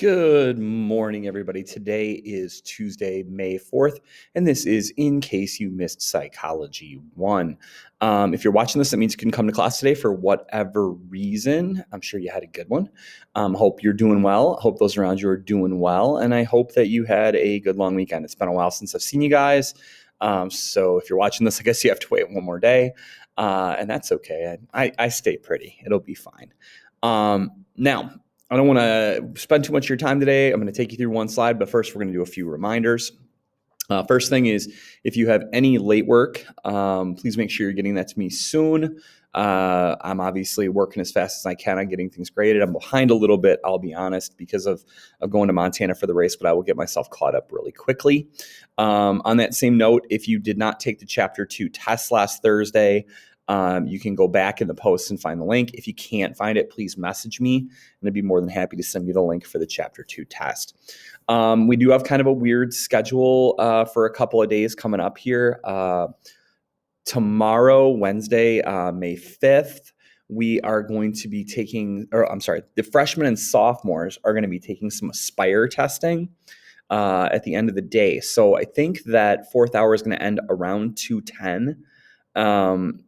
Good morning, everybody. Today is Tuesday, May 4th, and this is In Case You Missed Psychology 1. If you're watching this, that means you can come to class today for whatever reason. I'm sure you had a good one. Hope you're doing well. Hope those around you are doing well, and I hope that you had a good long weekend. It's been a while since I've seen you guys, so if you're watching this, I guess you have to wait one more day, and that's okay. I stay pretty. It'll be fine. Now, I don't want to spend too much of your time today. I'm going to take you through one slide, but first we're going to do a few reminders. First thing is, if you have any late work, please make sure you're getting that to me soon. I'm obviously working as fast as I can on getting things graded. I'm behind a little bit, I'll be honest, because of going to Montana for the race, but I will get myself caught up really quickly. On that same note, if you did not take the Chapter 2 test last Thursday, you can go back in the post and find the link. If you can't find it, please message me, and I'd be more than happy to send you the link for the Chapter 2 test. We do have kind of a weird schedule for a couple of days coming up here. Tomorrow, Wednesday, May 5th, we are going to be the freshmen and sophomores are going to be taking some Aspire testing at the end of the day. So I think that fourth hour is going to end around 2:10.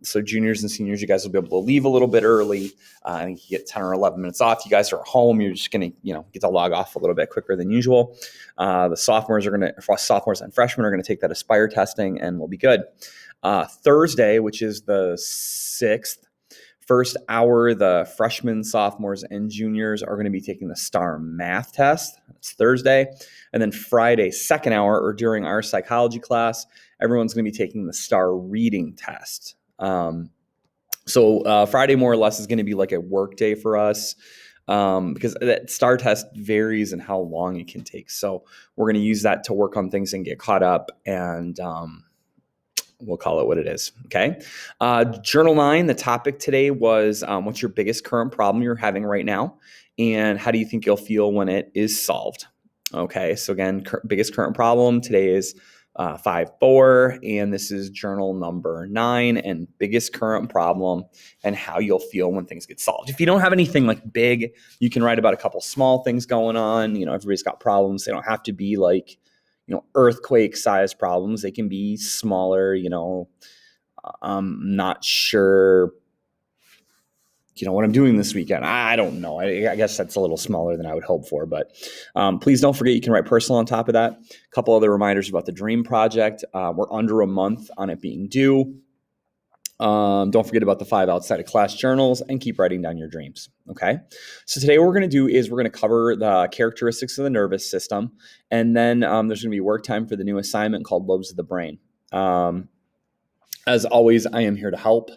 So juniors and seniors, you guys will be able to leave a little bit early. I think you get 10 or 11 minutes off. You guys are at home. You're just going to, get to log off a little bit quicker than usual. The sophomores and freshmen are going to take that Aspire testing, and we'll be good. Thursday, which is the 6th, first hour, the freshmen, sophomores, and juniors are going to be taking the STAR math test. That's Thursday. And then Friday, second hour, or during our psychology class, everyone's going to be taking the STAR reading test. So Friday, more or less, is going to be like a work day for us because that STAR test varies in how long it can take. So we're going to use that to work on things and get caught up, and we'll call it what it is. Okay. Journal 9, the topic today was what's your biggest current problem you're having right now, and how do you think you'll feel when it is solved? Okay. So again, biggest current problem today is 5-4, and this is journal number 9, and biggest current problem and how you'll feel when things get solved. If you don't have anything like big, you can write about a couple small things going on. Everybody's got problems. They don't have to be like, earthquake size problems. They can be smaller. I'm not sure, what I'm doing this weekend. I don't know. I guess that's a little smaller than I would hope for, but please don't forget you can write personal on top of that. A couple other reminders about the Dream Project. We're under a month on it being due. Don't forget about the 5 outside of class journals, and keep writing down your dreams. Okay. So today what we're going to do is we're going to cover the characteristics of the nervous system. And then there's going to be work time for the new assignment called Lobes of the Brain. As always, I am here to help.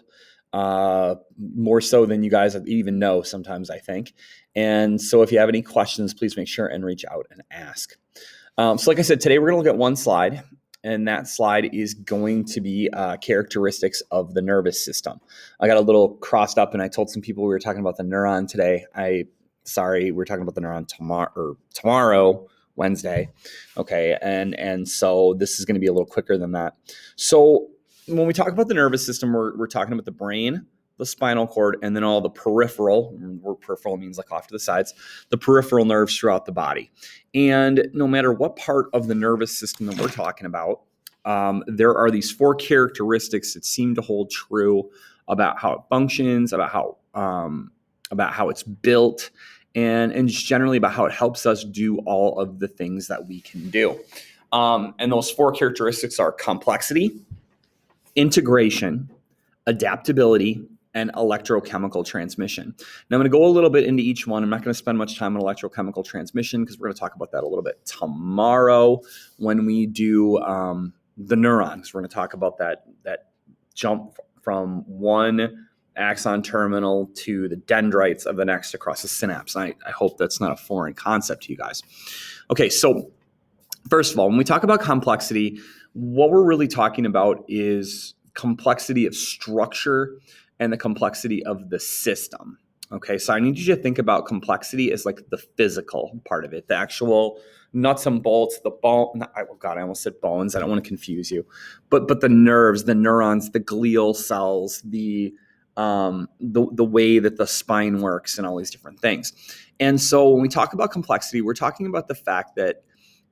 More so than you guys even know sometimes, I think. And so if you have any questions, please make sure and reach out and ask. So like I said, today we're going to look at one slide, and that slide is going to be characteristics of the nervous system. I got a little crossed up, and I told some people we were talking about the neuron today. We're talking about the neuron tomorrow, Wednesday. Okay. And so this is going to be a little quicker than that. So when we talk about the nervous system, we're talking about the brain, the spinal cord, and then all the peripheral, where peripheral means like off to the sides, the peripheral nerves throughout the body. And no matter what part of the nervous system that we're talking about, there are these 4 characteristics that seem to hold true about how it functions, about how it's built, and just generally about how it helps us do all of the things that we can do. And those 4 characteristics are complexity, integration, adaptability, and electrochemical transmission. Now I'm going to go a little bit into each one. I'm not going to spend much time on electrochemical transmission because we're going to talk about that a little bit tomorrow when we do the neurons. We're going to talk about that jump from one axon terminal to the dendrites of the next across the synapse. I hope that's not a foreign concept to you guys. Okay, so first of all, when we talk about complexity, what we're really talking about is complexity of structure and the complexity of the system. Okay, so I need you to think about complexity as like the physical part of it, the actual nuts and bolts, the bone. Oh God, I almost said bones. I don't want to confuse you, but the nerves, the neurons, the glial cells, the the way that the spine works and all these different things. And so when we talk about complexity, we're talking about the fact that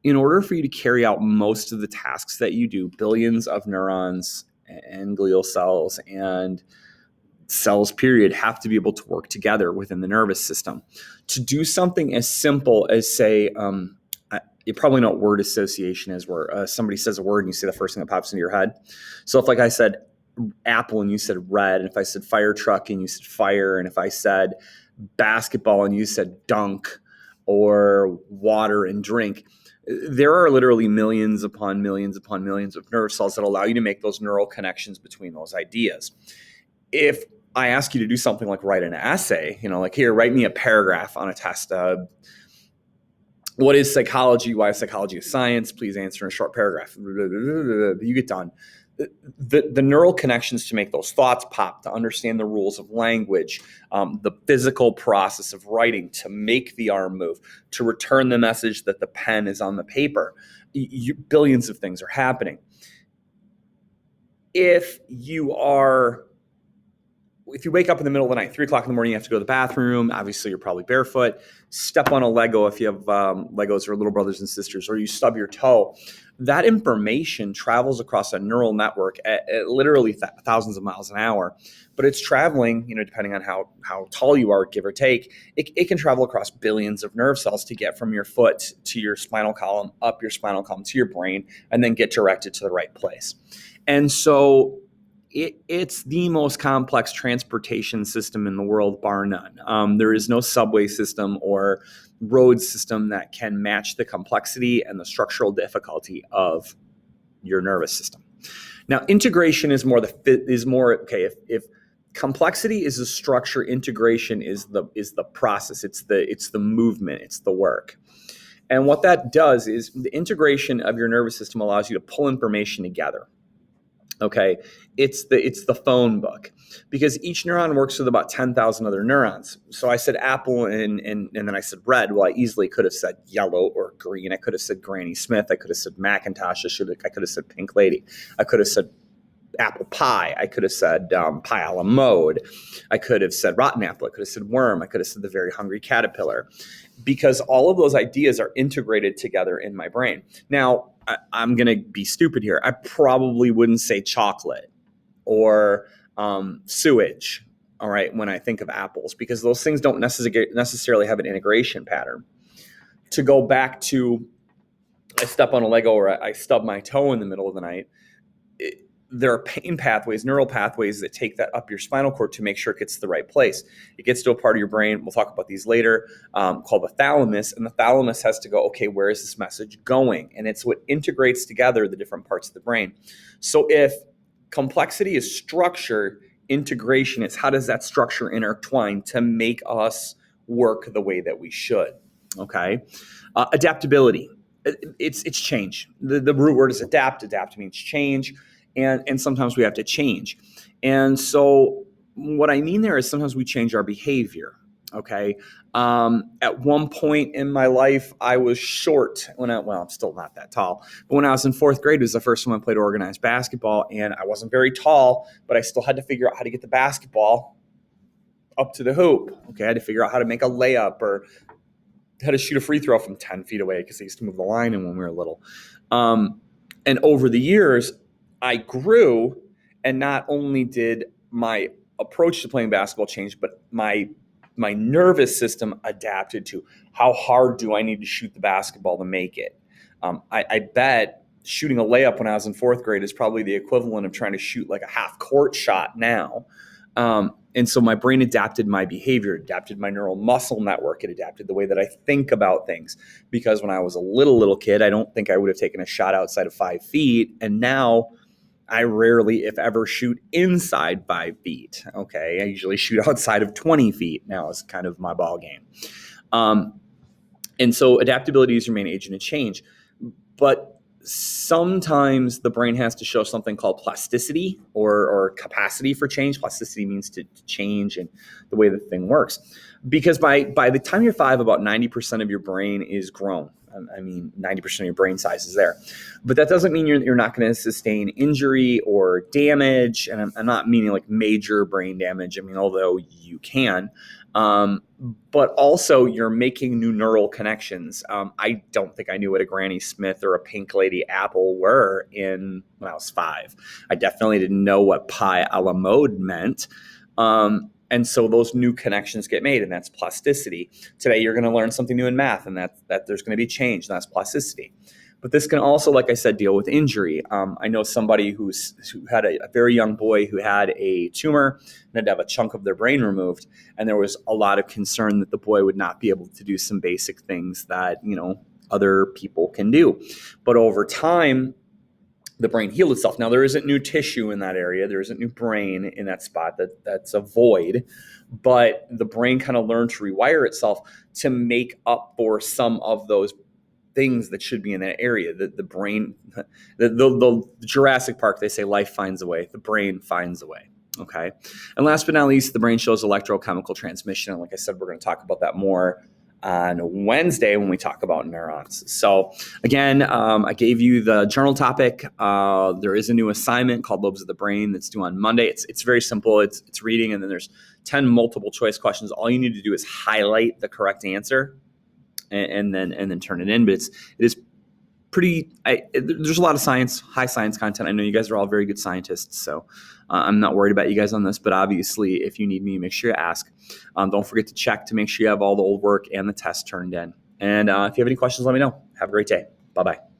in order for you to carry out most of the tasks that you do, billions of neurons and glial cells and cells, period, have to be able to work together within the nervous system. To do something as simple as, say, you probably know what word association is, where somebody says a word and you say the first thing that pops into your head. So if, like, I said apple and you said red, and if I said fire truck and you said fire, and if I said basketball and you said dunk, or water and drink, there are literally millions upon millions upon millions of nerve cells that allow you to make those neural connections between those ideas. If I ask you to do something like write an essay, like, here, write me a paragraph on a test. What is psychology? Why is psychology a science? Please answer in a short paragraph. You get done. The neural connections to make those thoughts pop, to understand the rules of language, the physical process of writing, to make the arm move, to return the message that the pen is on the paper. Billions of things are happening. If you wake up in the middle of the night, 3 o'clock in the morning, you have to go to the bathroom. Obviously, you're probably barefoot. Step on a Lego if you have Legos or little brothers and sisters, or you stub your toe. That information travels across a neural network at literally thousands of miles an hour. But it's traveling, depending on how tall you are, give or take, it can travel across billions of nerve cells to get from your foot to your spinal column, up your spinal column to your brain, and then get directed to the right place. And so it's the most complex transportation system in the world, bar none. There is no subway system or road system that can match the complexity and the structural difficulty of your nervous system. Now, integration is more okay. If complexity is the structure, integration is the process. It's the movement. It's the work. And what that does is the integration of your nervous system allows you to pull information together. Okay, it's the phone book, because each neuron works with about 10,000 other neurons. So I said apple and then I said red. Well, I easily could have said yellow or green. I could have said Granny Smith. I could have said Macintosh. I could have said Pink Lady. I could have said apple pie. I could have said pie a la mode. I could have said rotten apple. I could have said worm. I could have said the very hungry caterpillar, because all of those ideas are integrated together in my brain. Now, I'm going to be stupid here. I probably wouldn't say chocolate or sewage, all right, when I think of apples, because those things don't necessarily have an integration pattern. To go back to, I step on a Lego or I stub my toe in the middle of the night, there are pain pathways, neural pathways that take that up your spinal cord to make sure it gets to the right place. It gets to a part of your brain, we'll talk about these later, called the thalamus. And the thalamus has to go, okay, where is this message going? And it's what integrates together the different parts of the brain. So if complexity is structure, integration is how does that structure intertwine to make us work the way that we should, okay? Adaptability, it's change. The root word is adapt. Adapt means change. And sometimes we have to change. And so what I mean there is sometimes we change our behavior, okay? At one point in my life, I was short. I'm still not that tall. But when I was in 4th grade, it was the first time I played organized basketball. And I wasn't very tall, but I still had to figure out how to get the basketball up to the hoop. Okay, I had to figure out how to make a layup or how to shoot a free throw from 10 feet away, because I used to move the line in when we were little. And over the years, I grew, and not only did my approach to playing basketball change, but my nervous system adapted to how hard do I need to shoot the basketball to make it. I bet shooting a layup when I was in 4th grade is probably the equivalent of trying to shoot like a half court shot now. And so my brain adapted my behavior, adapted my neural muscle network. It adapted the way that I think about things. Because when I was a little kid, I don't think I would have taken a shot outside of 5 feet. And now I rarely, if ever, shoot inside 5 feet. Okay, I usually shoot outside of 20 feet. Now is kind of my ball game. And so adaptability is your main agent of change. But sometimes the brain has to show something called plasticity or capacity for change. Plasticity means to change and the way the thing works. because by the time you're 5, about 90% of your brain is grown. I mean, 90% of your brain size is there. But that doesn't mean you're not going to sustain injury or damage. And I'm not meaning like major brain damage. I mean, although you can. But also you're making new neural connections. I don't think I knew what a Granny Smith or a Pink Lady Apple were when I was 5. I definitely didn't know what pi a la mode meant. And so those new connections get made, and that's plasticity. Today, you're going to learn something new in math, and that there's going to be change, and that's plasticity. But this can also, like I said, deal with injury. I know somebody who had a very young boy who had a tumor and had to have a chunk of their brain removed, and there was a lot of concern that the boy would not be able to do some basic things that other people can do. But over time, the brain healed itself. Now, there isn't new tissue in that area. There isn't new brain in that spot. That's a void. But the brain kind of learned to rewire itself to make up for some of those things that should be in that area. The brain, the Jurassic Park, they say life finds a way. The brain finds a way. Okay. And last but not least, the brain shows electrochemical transmission. And like I said, we're going to talk about that more on Wednesday when we talk about neurons. So again, I gave you the journal topic. There is a new assignment called Lobes of the Brain that's due on Monday. It's very simple. It's reading, and then there's 10 multiple choice questions. All you need to do is highlight the correct answer and then turn it in. But it is pretty. There's a lot of science, high science content. I know you guys are all very good scientists, so I'm not worried about you guys on this. But obviously, if you need me, make sure you ask. Don't forget to check to make sure you have all the old work and the test turned in. And if you have any questions, let me know. Have a great day. Bye-bye.